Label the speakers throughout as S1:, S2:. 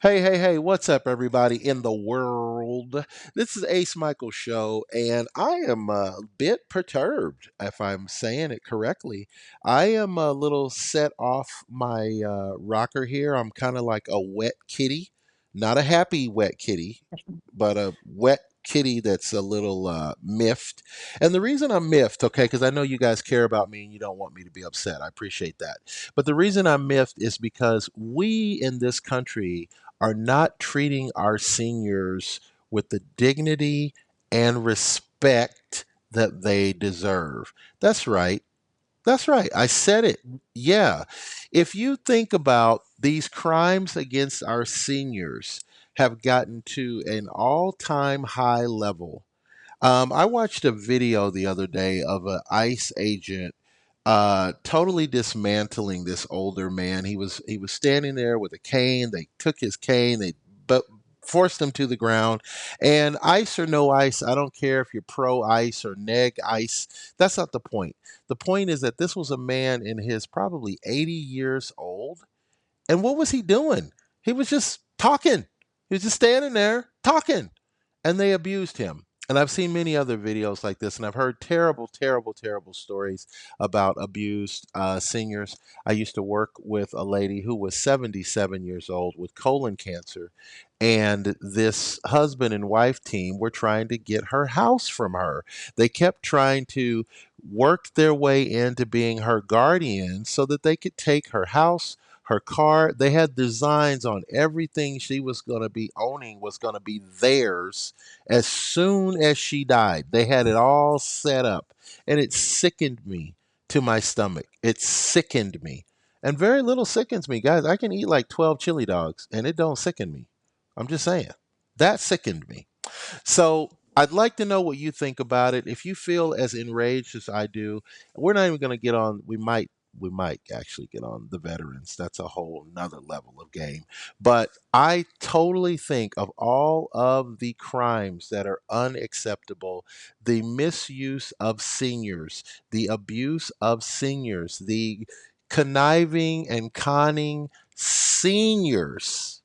S1: Hey, hey, hey, what's up, everybody in the world? This is Ace Michael Show, and I am a bit perturbed, if I'm saying it correctly. I am a little set off my rocker here. I'm kind of like a wet kitty, not a happy wet kitty, but a wet kitty that's a little miffed. And the reason I'm miffed, okay, because I know you guys care about me and you don't want me to be upset. I appreciate that. But the reason I'm miffed is because we in this country are not treating our seniors with the dignity and respect that they deserve. That's right. That's right. I said it. Yeah. If you think about these crimes against our seniors have gotten to an all-time high level. I watched a video the other day of an ICE agent totally dismantling this older man. He was standing there with a cane. They took his cane. They but forced him to the ground. And ice or no ice, I don't care if you're pro ice or neg ice. That's not the point. The point is that this was a man in his probably 80 years old. And what was he doing? He was just talking. He was just standing there talking, and they abused him. And I've seen many other videos like this, and I've heard terrible, terrible, terrible stories about abused seniors. I used to work with a lady who was 77 years old with colon cancer, and this husband and wife team were trying to get her house from her. They kept trying to work their way into being her guardian so that they could take her house, her car. They had designs on everything she was going to be owning was going to be theirs as soon as she died. They had it all set up, and it sickened me to my stomach. It sickened me. And very little sickens me, guys. I can eat like 12 chili dogs and it don't sicken me. I'm just saying. That sickened me. So I'd like to know what you think about it. If you feel as enraged as I do, we're not even going to get on. We might actually get on the veterans. That's a whole nother level of game. But I totally think of all of the crimes that are unacceptable, the misuse of seniors, the abuse of seniors, the conniving and conning seniors,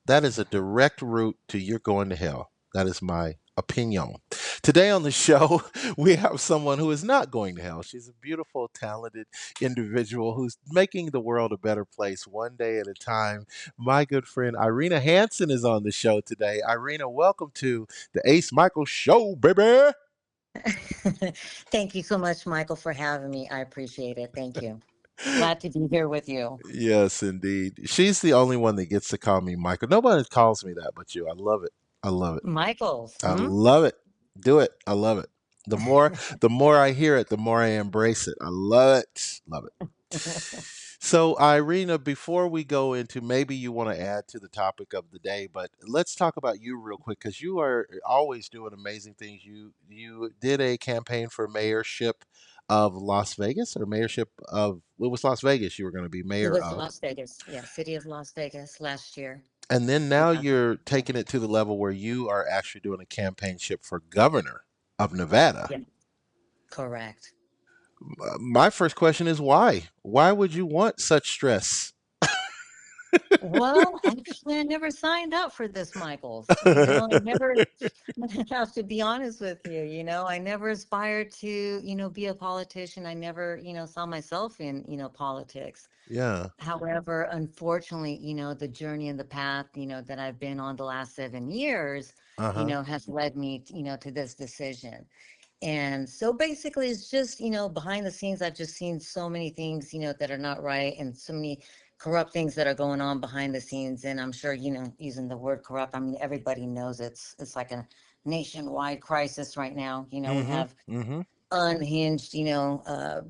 S1: that is a direct route to you're going to hell. That is my opinion. Today on the show, we have someone who is not going to hell. She's a beautiful, talented individual who's making the world a better place one day at a time. My good friend Irina Hansen is on the show today. Irina, welcome to the Ace Michael Show, baby.
S2: Thank you so much, Michael, for having me. I appreciate it. Thank you. Glad to be here with you.
S1: Yes, indeed. She's the only one that gets to call me Michael. Nobody calls me that but you. I love it. I love it.
S2: Michaels.
S1: I love it. Do it. I love it. The more I hear it, the more I embrace it. I love it. Love it. So, Irina, before we go into maybe you want to add to the topic of the day, but let's talk about you real quick because you are always doing amazing things. You did a campaign for mayorship of Las Vegas or mayorship of it was Las Vegas you were going to be
S2: It
S1: mayor
S2: was
S1: of.
S2: Las Vegas. Yeah, city of Las Vegas last year.
S1: And then now you're
S2: 2024.
S1: taking it to the level where you are actually doing a campaignship for governor of Nevada.
S2: Yeah, correct.
S1: My first question is why? Why would you want such stress?
S2: Well, actually, I never signed up for this, Michaels. I never, I have to be honest with you, I never aspired to, be a politician. I never, saw myself in, politics.
S1: Yeah.
S2: However, unfortunately, the journey and the path, that I've been on the last 7 years,
S1: Uh-huh.
S2: has led me, to this decision. And so basically, it's just, behind the scenes, I've just seen so many things, that are not right and so many corrupt things that are going on behind the scenes. And I'm sure, using the word corrupt, I mean, everybody knows it's like a nationwide crisis right now. We
S1: Mm-hmm.
S2: have
S1: Mm-hmm.
S2: unhinged,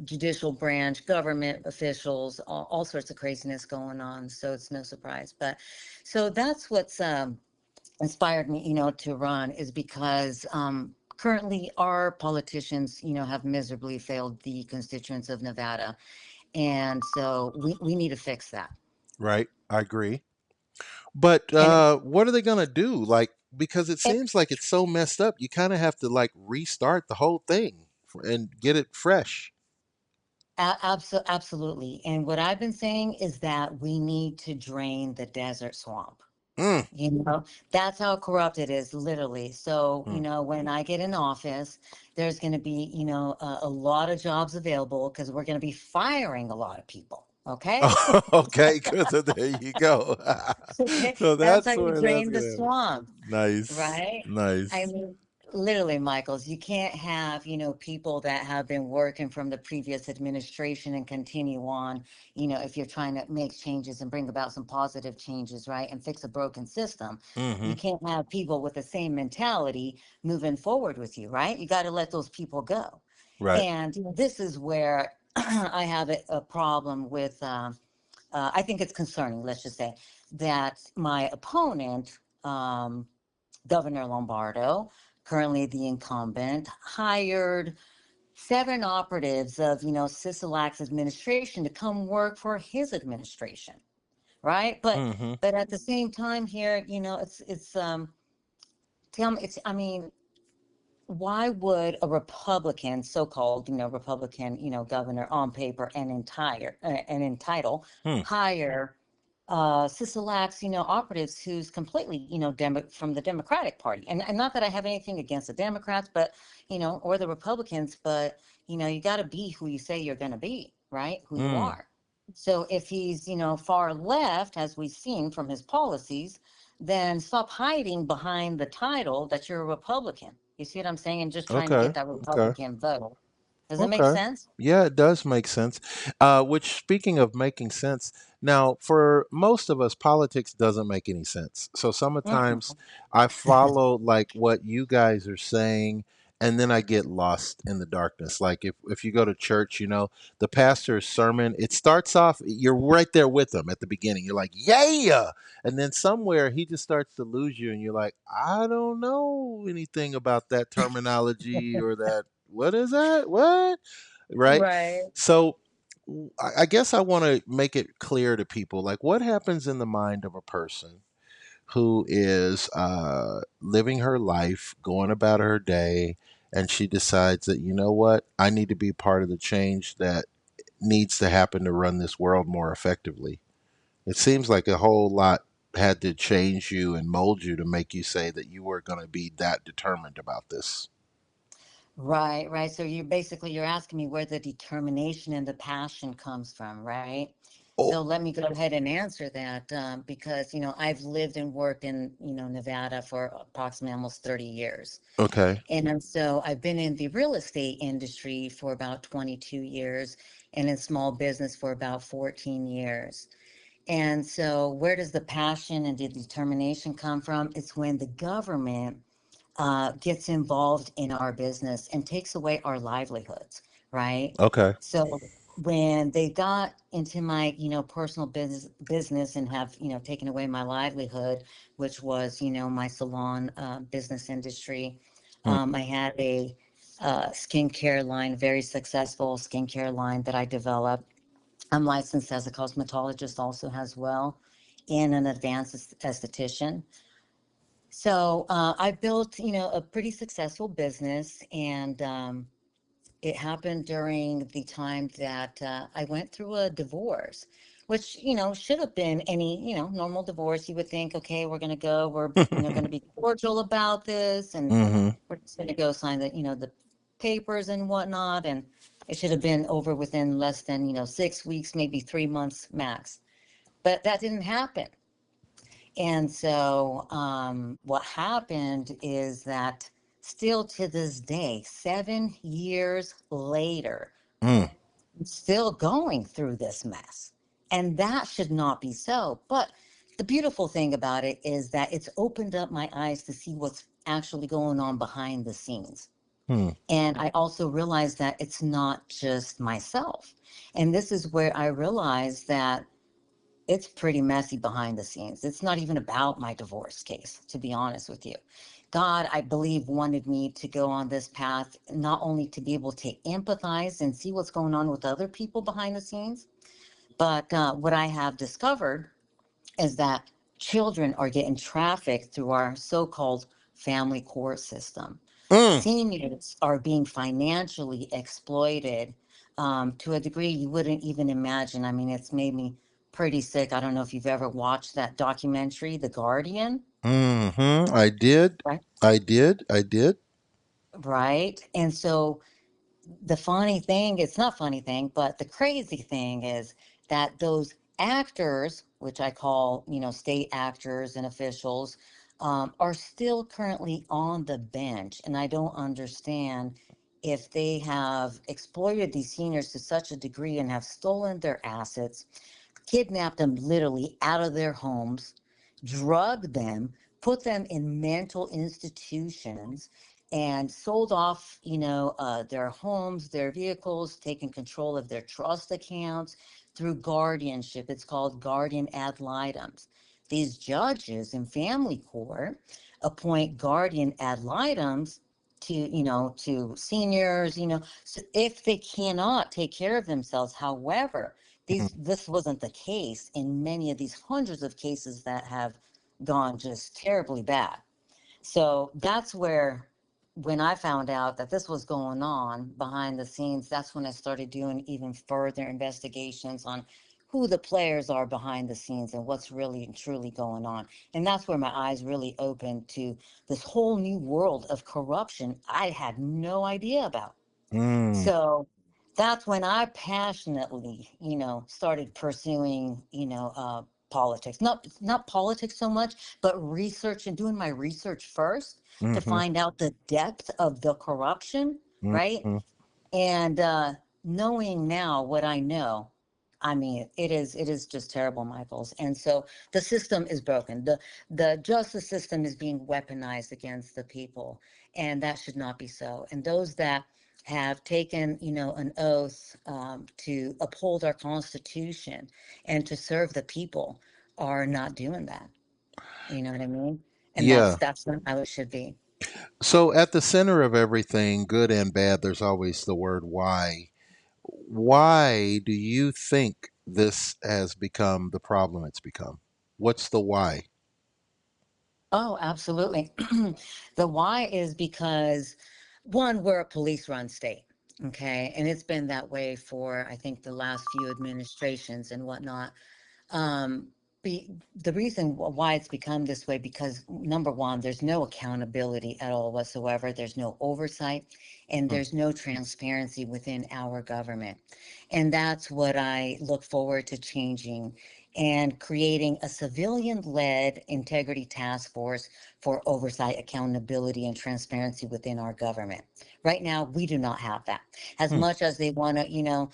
S2: judicial branch, government officials, all sorts of craziness going on. So it's no surprise. But so that's what's inspired me, to run is because currently our politicians, have miserably failed the constituents of Nevada. And so we need to fix that.
S1: Right. I agree. But
S2: And
S1: what are they gonna do? Like, because it
S2: it,
S1: seems like it's so messed up, you kind of have to like restart the whole thing and get it fresh.
S2: absolutely. And what I've been saying is that we need to drain the desert swamp.
S1: Mm.
S2: You know, that's how corrupt it is, literally. So,
S1: Mm.
S2: when I get in office, there's going to be, a lot of jobs available because we're going to be firing a lot of people. Okay.
S1: Okay, good. So there you go.
S2: Okay.
S1: So
S2: That's how
S1: that's
S2: you
S1: where that's
S2: drain the
S1: gonna happen.
S2: swamp.
S1: Nice,
S2: Right? I
S1: nice.
S2: mean, literally, Michaels, you can't have, people that have been working from the previous administration and continue on, if you're trying to make changes and bring about some positive changes, right? And fix a broken system. You
S1: Hmm.
S2: can't have people with the same mentality moving forward with you, right? You got to let those people go.
S1: Right.
S2: And this is where I have a problem with, I think it's concerning, let's just say, that my opponent, Governor Lombardo, currently the incumbent, hired 7 operatives of, Sisolak's administration to come work for his administration, right? But
S1: Hmm.
S2: at the same time here, it's tell me, it's I mean, why would a Republican, so-called, Republican, governor on paper and in title,
S1: Hmm.
S2: hire Sisolak's, operatives who's completely, from the Democratic Party. And not that I have anything against the Democrats, but, or the Republicans, but, you got to be who you say you're going to be, right? Who you
S1: Mm.
S2: are. So if he's, far left, as we've seen from his policies, then stop hiding behind the title that you're a Republican. You see what I'm saying? And just trying to
S1: Okay.
S2: get that
S1: Okay.
S2: Republican vote. Does it make
S1: Okay.
S2: sense?
S1: Yeah, it does make sense. Which, speaking of making sense, now for most of us, politics doesn't make any sense. So sometimes
S2: Mm-mm.
S1: I follow like what you guys are saying, and then I get lost in the darkness. Like if you go to church, the pastor's sermon, it starts off, you're right there with them at the beginning. You're like, yeah. And then somewhere he just starts to lose you, and you're like, I don't know anything about that terminology or that. What is that? What? Right?
S2: Right.
S1: So I guess I want to make it clear to people like what happens in the mind of a person who is living her life, going about her day, and she decides that, you know what, I need to be part of the change that needs to happen to run this world more effectively. It seems like a whole lot had to change you and mold you to make you say that you were going to be that determined about this.
S2: Right, right. So you're asking me where the determination and the passion comes from, right?
S1: Oh,
S2: So let me go ahead and answer that, because I've lived and worked in Nevada for approximately almost 30 years,
S1: okay.
S2: and so I've been in the real estate industry for about 22 years, and in small business for about 14 years. And so where does the passion and the determination come from? It's when the government gets involved in our business and takes away our livelihoods, right?
S1: Okay.
S2: So when they got into my, personal business and have, taken away my livelihood, which was, my salon business industry,
S1: Hmm.
S2: I had a skincare line, very successful skincare line that I developed. I'm licensed as a cosmetologist also as well, and an advanced esthetician. So I built, a pretty successful business, and it happened during the time that I went through a divorce, which should have been any normal divorce. You would think, okay, we're going to be cordial about this, and
S1: Hmm.
S2: we're just going to go sign the papers and whatnot, and it should have been over within less than 6 weeks, maybe 3 months max. But that didn't happen. And so, what happened is that still to this day, 7 years later,
S1: Mm.
S2: I'm still going through this mess. And that should not be so. But the beautiful thing about it is that it's opened up my eyes to see what's actually going on behind the scenes.
S1: Hmm.
S2: And I also realized that it's not just myself. And this is where I realized that it's pretty messy behind the scenes. It's not even about my divorce case, to be honest with you. God, I believe, wanted me to go on this path, not only to be able to empathize and see what's going on with other people behind the scenes, but what I have discovered is that children are getting trafficked through our so called family court system.
S1: Mm.
S2: Seniors are being financially exploited to a degree you wouldn't even imagine. I mean, it's made me pretty sick. I don't know if you've ever watched that documentary, The Guardian,
S1: I did.
S2: right?
S1: I did.
S2: Right. And so the funny thing, it's not funny thing, but the crazy thing is that those actors, which I call, state actors and officials, are still currently on the bench. And I don't understand if they have exploited these seniors to such a degree and have stolen their assets, kidnapped them literally out of their homes, drugged them, put them in mental institutions, and sold off, their homes, their vehicles, taken control of their trust accounts through guardianship. It's called guardian ad litem's. These judges in family court appoint guardian ad litem's to seniors, so if they cannot take care of themselves. However, this wasn't the case in many of these hundreds of cases that have gone just terribly bad. So that's where, when I found out that this was going on behind the scenes, that's when I started doing even further investigations on who the players are behind the scenes and what's really and truly going on. And that's where my eyes really opened to this whole new world of corruption I had no idea about.
S1: Mm,
S2: So that's when I passionately, started pursuing, politics. Not politics so much, but research and doing my research first to
S1: mm-hmm,
S2: find out the depth of the corruption, right?
S1: mm-hmm.
S2: And knowing now what I know, I mean, it is just terrible, Michaels. And so the system is broken. The justice system is being weaponized against the people, and that should not be so. And those that have taken, an oath to uphold our Constitution and to serve the people are not doing that. You know what I mean? And that's
S1: Yeah.
S2: that's not how it should be.
S1: So at the center of everything, good and bad, there's always the word why. Why do you think this has become the problem it's become? What's the why?
S2: Oh, absolutely. The why is because, one, we're a police run state. Okay. And it's been that way for, I think, the last few administrations and whatnot. Um, the reason why it's become this way, because number one, there's no accountability at all whatsoever. There's no oversight and
S1: Mm,
S2: there's no transparency within our government. And that's what I look forward to changing and creating a civilian led integrity task force for oversight, accountability, and transparency within our government. Right now, we do not have that. As
S1: mm,
S2: much as they want to,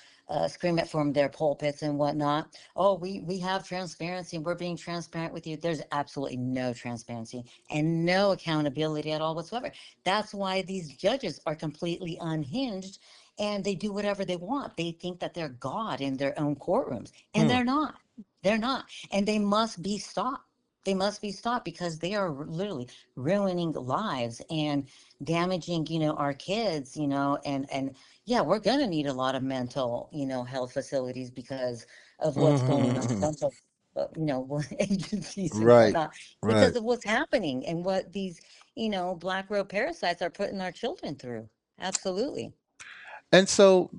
S2: scream it from their pulpits and whatnot. Oh, we have transparency and we're being transparent with you. There's absolutely no transparency and no accountability at all whatsoever. That's why these judges are completely unhinged and they do whatever they want. They think that they're God in their own courtrooms, and
S1: mm,
S2: they're not. They're not. And they must be stopped. They must be stopped because they are literally ruining lives and damaging, our kids, and yeah, we're going to need a lot of mental, health facilities because of what's going on.
S1: mhm.
S2: Mental, agencies and
S1: Right,
S2: whatnot,
S1: right.
S2: because of what's happening and what these, black robe parasites are putting our children through. Absolutely.
S1: And so,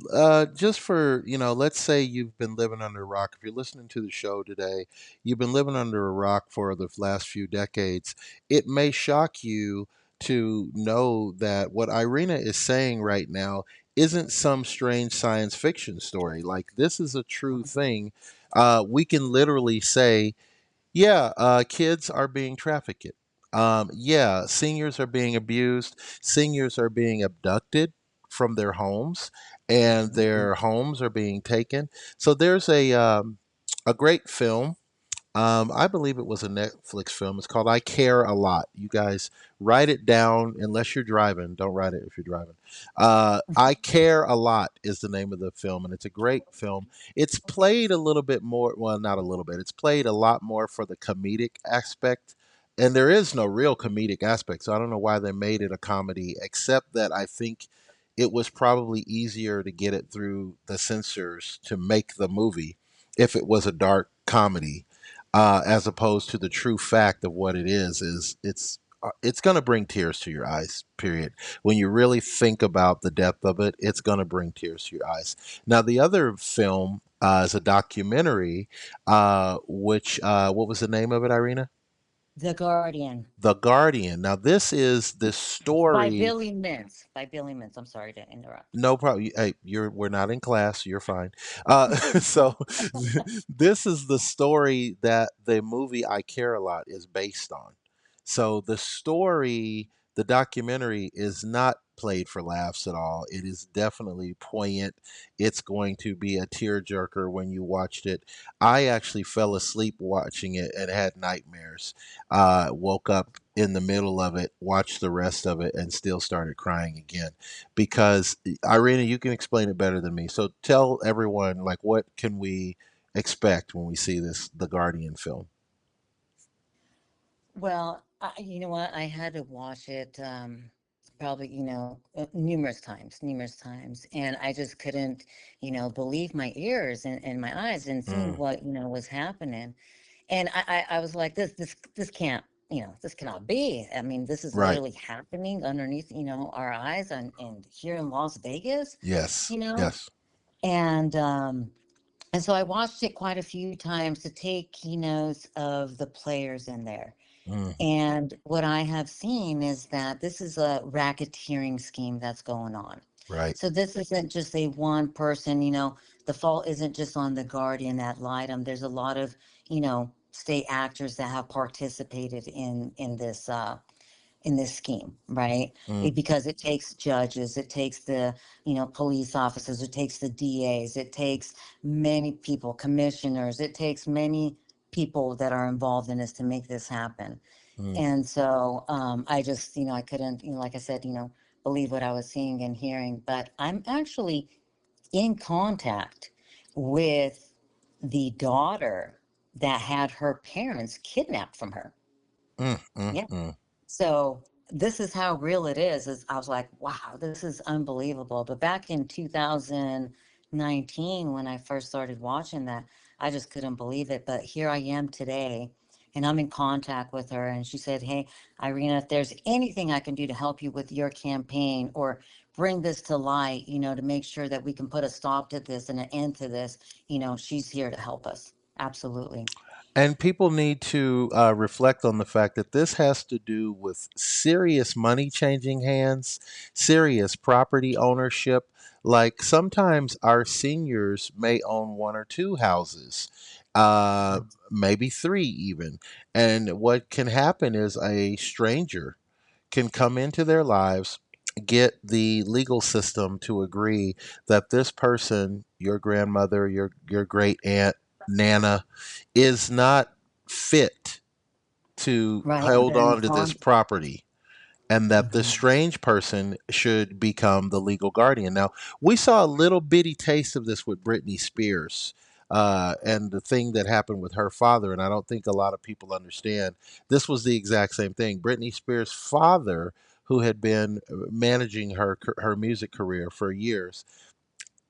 S1: just for, let's say you've been living under a rock. If you're listening to the show today, you've been living under a rock for the last few decades. It may shock you to know that what Irina is saying right now isn't some strange science fiction story. Like, this is a true thing. We can literally say, yeah, kids are being trafficked. Yeah, seniors are being abused. Seniors are being abducted from their homes, and
S2: Mhm.
S1: their homes are being taken. So there's a great film. I believe it was a Netflix film. It's called I Care a Lot. You guys write it down unless you're driving. Don't write it if you're driving. I Care a Lot is the name of the film, and it's a great film. It's played a little bit more, well, not a little bit, it's played a lot more for the comedic aspect. And there is no real comedic aspect, so I don't know why they made it a comedy, except that I think it was probably easier to get it through the censors to make the movie if it was a dark comedy, as opposed to the true fact of what it is it's going to bring tears to your eyes. Period. When you really think about the depth of it, it's going to bring tears to your eyes. Now, the other film as a documentary, which what was the name of it, Irina?
S2: The Guardian
S1: The Guardian. Now, this is this
S2: by
S1: story.
S2: Billy Mintz. By Billy Mintz. I'm sorry to interrupt.
S1: No problem. Hey, you're we're not in class. You're fine. So this is the story that the movie I Care a Lot is based on. So the story, the documentary, is not played for laughs at all. It is definitely poignant. It's going to be a tearjerker when you watched it. I actually fell asleep watching it and had nightmares. Woke up in the middle of it, watched the rest of it, and still started crying again because Irina, you can explain it better than me. So tell everyone, like, what can we expect when we see this The Guardian film?
S2: Well, you know what? I had to watch it probably, numerous times. And I just couldn't, believe my ears and my eyes and seeing
S1: Mm,
S2: what, was happening. And I was like, this can't, this cannot be. I mean, this is
S1: right.
S2: literally happening underneath, our eyes and here in Las Vegas,
S1: Yes.
S2: you know?
S1: Yes.
S2: And, um, and so I watched it quite a few times to take keynotes of the players in there.
S1: Mm,
S2: And what I have seen is that this is a racketeering scheme that's going on.
S1: right.
S2: So this isn't just a one person, the fault isn't just on the Guardian that lied. There's a lot of, state actors that have participated in this scheme, right?
S1: Mm,
S2: Because it takes judges, it takes the, police officers, it takes the DAs, it takes many people, commissioners, it takes many people that are involved in this to make this happen.
S1: mm,
S2: And so I just, I couldn't, like I said, believe what I was seeing and hearing. But I'm actually in contact with the daughter that had her parents kidnapped from her.
S1: mm, mm,
S2: Yeah.
S1: mm,
S2: So this is how real it is I was like, wow, this is unbelievable. But back in 2019, when I first started watching that, I just couldn't believe it. But here I am today, and I'm in contact with her. And she said, hey, Irina, if there's anything I can do to help you with your campaign or bring this to light, to make sure that we can put a stop to this and an end to this, she's here to help us. Absolutely.
S1: And people need to reflect on the fact that this has to do with serious money changing hands, serious property ownership. Like sometimes our seniors may own one or two houses, uh, maybe three even. And what can happen is a stranger can come into their lives, get the legal system to agree that this person, your grandmother, your great aunt, Nana, is not fit to
S2: Right. And
S1: hold
S2: they're in
S1: on to this property and that the
S2: Mhm.
S1: strange person should become the legal guardian. Now, we saw a little bitty taste of this with Britney Spears and the thing that happened with her father, and I don't think a lot of people understand. This was the exact same thing. Britney Spears' father, who had been managing her music career for years,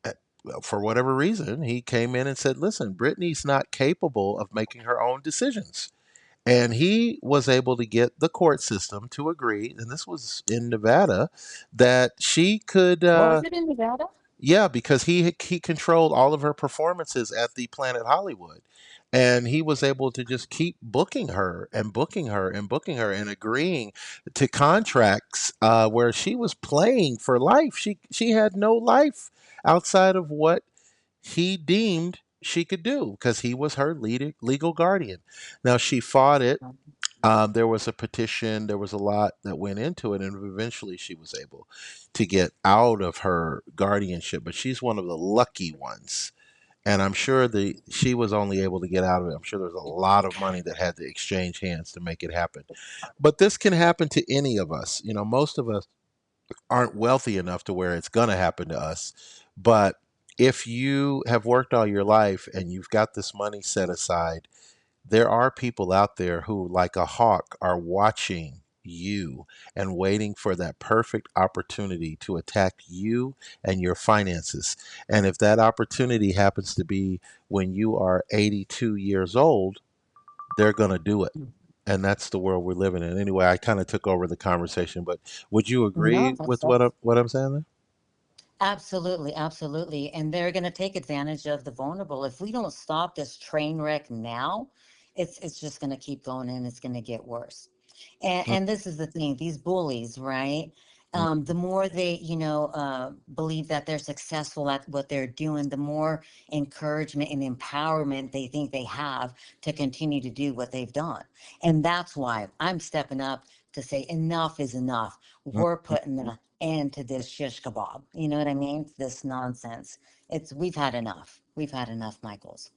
S1: uh, well, for whatever reason, he came in and said, "Listen, Britney's not capable of making her own decisions." And he was able to get the court system to agree, and this was in Nevada, that she could,
S2: Was it in Nevada?
S1: yeah, because he controlled all of her performances at the Planet Hollywood, and he was able to just keep booking her and booking her and booking her and agreeing to contracts where she was playing for life. She had no life outside of what he deemed she could do because he was her legal guardian. Now she fought it. There was a petition, there was a lot that went into it, and eventually she was able to get out of her guardianship. But she's one of the lucky ones. And I'm sure she was only able to get out of it. I'm sure there's a lot of money that had to exchange hands to make it happen. But this can happen to any of us. You know, most of us aren't wealthy enough to where it's going to happen to us. But if you have worked all your life and you've got this money set aside, there are people out there who, like a hawk, are watching you and waiting for that perfect opportunity to attack you and your finances. And if that opportunity happens to be when you are 82 years old, they're going to do it. And that's the world we're living in. Anyway, I kind of took over the conversation, but would you
S2: No,
S1: agree with
S2: that's
S1: what I'm saying there?
S2: Absolutely, absolutely. And they're going to take advantage of the vulnerable. If we don't stop this train wreck now, it's just going to keep going and it's going to get worse. And this is the thing, these bullies, right?
S1: Mm-hmm.
S2: The more they, believe that they're successful at what they're doing, the more encouragement and empowerment they think they have to continue to do what they've done. And that's why I'm stepping up to say enough is enough. We're putting an end to this shish kebab. You know what I mean? This nonsense. We've had enough. We've had enough, Michaels.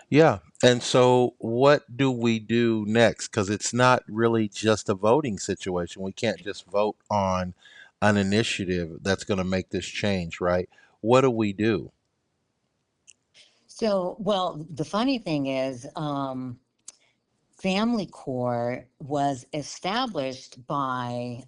S1: Yeah. And so, what do we do next? Because it's not really just a voting situation. We can't just vote on an initiative that's going to make this change, right? What do we do?
S2: So, well, the funny thing is, Family Court was established by,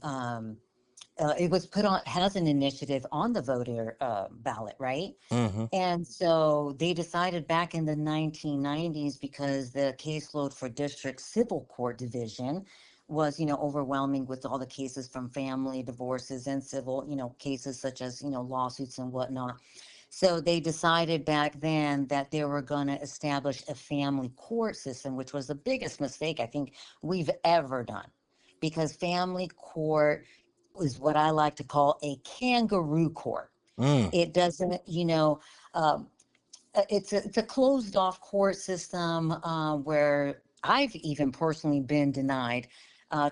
S2: it was put on, has an initiative on the voter ballot, right?
S1: Mm-hmm.
S2: And so they decided back in the 1990s because the caseload for district civil court division was, overwhelming with all the cases from family divorces and civil, cases such as, lawsuits and whatnot. So they decided back then that they were going to establish a family court system, which was the biggest mistake I think we've ever done. Because family court is what I like to call a kangaroo court.
S1: Mm,
S2: It doesn't, um, it's a closed off court system where I've even personally been denied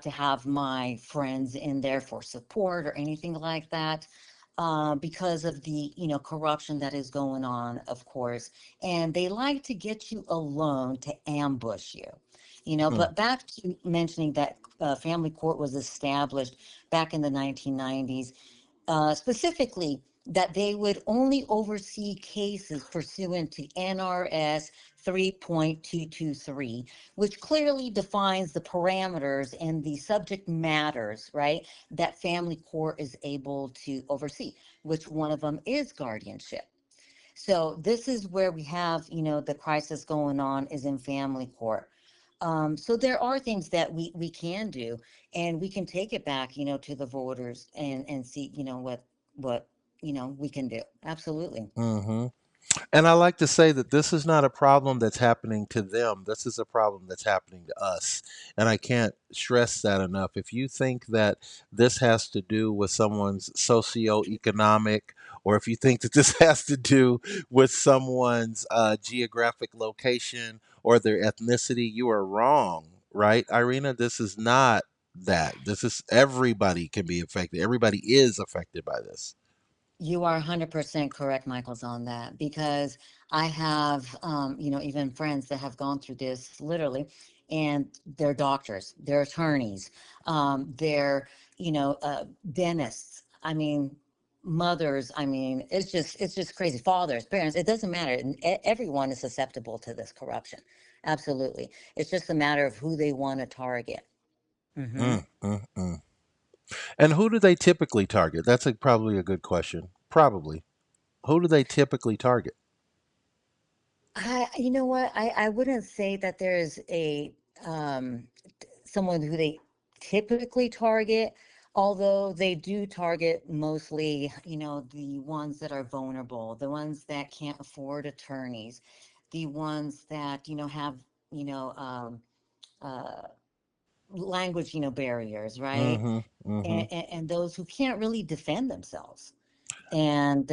S2: to have my friends in there for support or anything like that because of the corruption that is going on, of course, and they like to get you alone to ambush you.
S1: mm,
S2: But back to mentioning that family court was established back in the 1990s, specifically that they would only oversee cases pursuant to NRS 3.223, which clearly defines the parameters and the subject matters, right, that family court is able to oversee, which one of them is guardianship. So this is where we have, the crisis going on is in family court. So there are things that we can do, and we can take it back, to the voters and see, what we can do. Absolutely.
S1: mm-hmm. And I like to say that this is not a problem that's happening to them. This is a problem that's happening to us. And I can't stress that enough. If you think that this has to do with someone's socioeconomic, or if you think that this has to do with someone's geographic location or their ethnicity, you are wrong, right, Irina? This is not that. This is everybody can be affected. Everybody is affected by this.
S2: You are 100% correct, Michaels, on that, because I have, even friends that have gone through this literally, and they're doctors, they're attorneys, they're, dentists. I mean, mothers. I mean, it's just crazy. Fathers, parents, it doesn't matter. Everyone is susceptible to this corruption. Absolutely. It's just a matter of who they want to target. Hmm.
S1: Mm, mm, mm. And who do they typically target? That's probably a good question. Probably. Who do they typically target?
S2: You know what? I wouldn't say that there's um, someone who they typically target, although they do target mostly, the ones that are vulnerable, the ones that can't afford attorneys, the ones that, have, you know, um, uh, language, barriers, right?
S1: Mm-hmm. Mm-hmm.
S2: And those who can't really defend themselves. And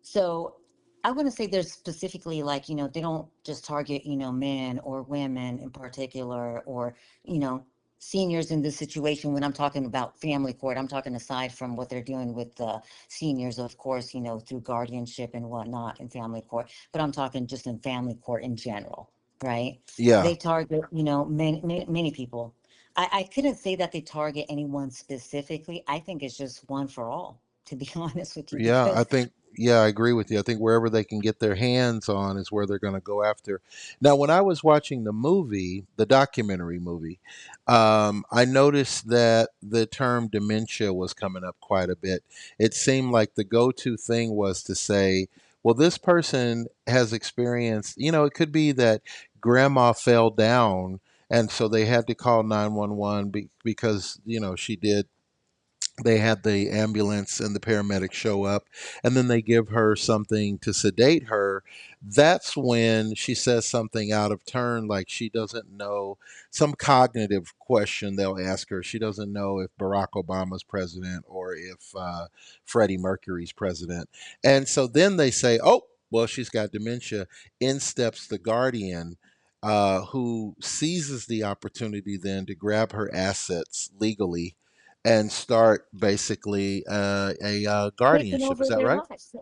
S2: so I want to say there's specifically like, they don't just target, men or women in particular, or, you know, seniors in this situation. When I'm talking about family court, I'm talking aside from what they're doing with the seniors, of course, through guardianship and whatnot in family court, but I'm talking just in family court in general, right?
S1: Yeah.
S2: They target, many people. I couldn't say that they target anyone specifically. I think it's just one for all, to be honest with you,
S1: Yeah, I
S2: because
S1: think, yeah, I agree with you. I think wherever they can get their hands on is where they're going to go after. Now, when I was watching the movie, the documentary movie, I noticed that the term dementia was coming up quite a bit. It seemed like the go to thing was to say, well, this person has experienced, it could be that grandma fell down. And so they had to call 911 because, she did They had the ambulance and the paramedics show up, and then they give her something to sedate her. That's when she says something out of turn, like she doesn't know some cognitive question they'll ask her. She doesn't know if Barack Obama's president or if Freddie Mercury's president. And so then they say, oh, well, she's got dementia. In steps the guardian. Who seizes the opportunity then to grab her assets legally and start basically a
S2: Taking
S1: guardianship. Is
S2: over
S1: that
S2: their
S1: right?
S2: lives.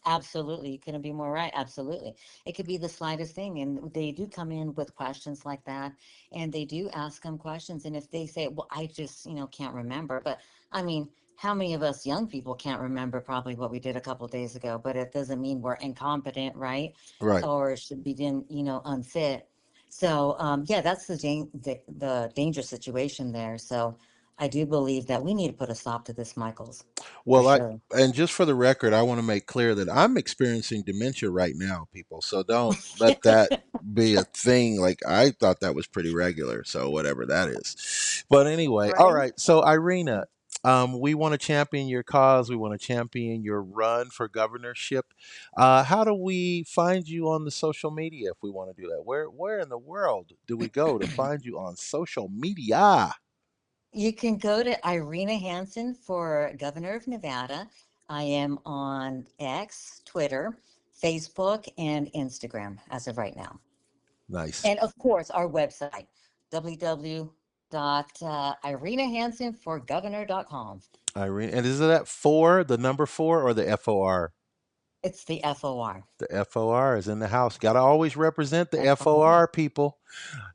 S2: Absolutely. You couldn't be more right. Absolutely. It could be the slightest thing. And they do come in with questions like that. And they do ask them questions. And if they say, well, I just, can't remember. But I mean, how many of us young people can't remember probably what we did a couple days ago? But it doesn't mean we're incompetent, right?
S1: Right.
S2: Or should be, unfit. So, yeah, that's the dangerous situation there. So I do believe that we need to put a stop to this, Michaels, for
S1: Well,
S2: sure.
S1: and just for the record, I want to make clear that I'm experiencing dementia right now, people. So don't let that be a thing. Like I thought that was pretty regular. So whatever that is. But anyway, all
S2: Right?
S1: right. So Irina, we want to champion your cause. We want to champion your run for governorship. How do we find you on the social media if we want to do that? Where in the world do we go to find you on social media?
S2: You can go to Irina Hansen for Governor of Nevada. I am on X, Twitter, Facebook, and Instagram as of right now.
S1: Nice.
S2: And of course, our website, www.irinahansenforgovernor.com.
S1: Irene. And is it that four, the number four, or the FOR?
S2: It's the FOR.
S1: The FOR is in the house. Got to always represent the
S2: FOR.
S1: FOR, people.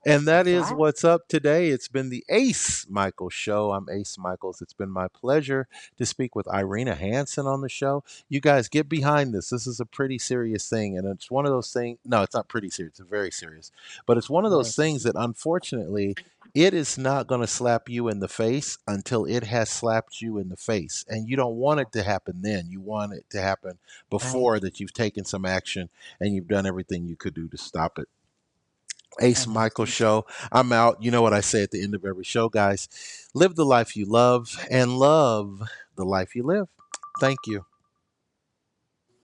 S1: And that
S2: That's
S1: is
S2: right.
S1: what's up today. It's been the Ace Michael Show. I'm Ace Michaels. It's been my pleasure to speak with Irina Hansen on the show. You guys get behind this. This is a pretty serious thing. And it's one of those things. No, it's not pretty serious. It's very serious. But it's one of those
S2: Yes.
S1: things that unfortunately, it is not going to slap you in the face until it has slapped you in the face. And you don't want it to happen then. You want it to happen
S2: Right.
S1: before that you've taken some action and you've done everything you could do to stop it. Ace
S2: And
S1: Michael
S2: that's
S1: Show. I'm out. You know what I say at the end of every show, guys. Live the life you love and love the life you live. Thank you.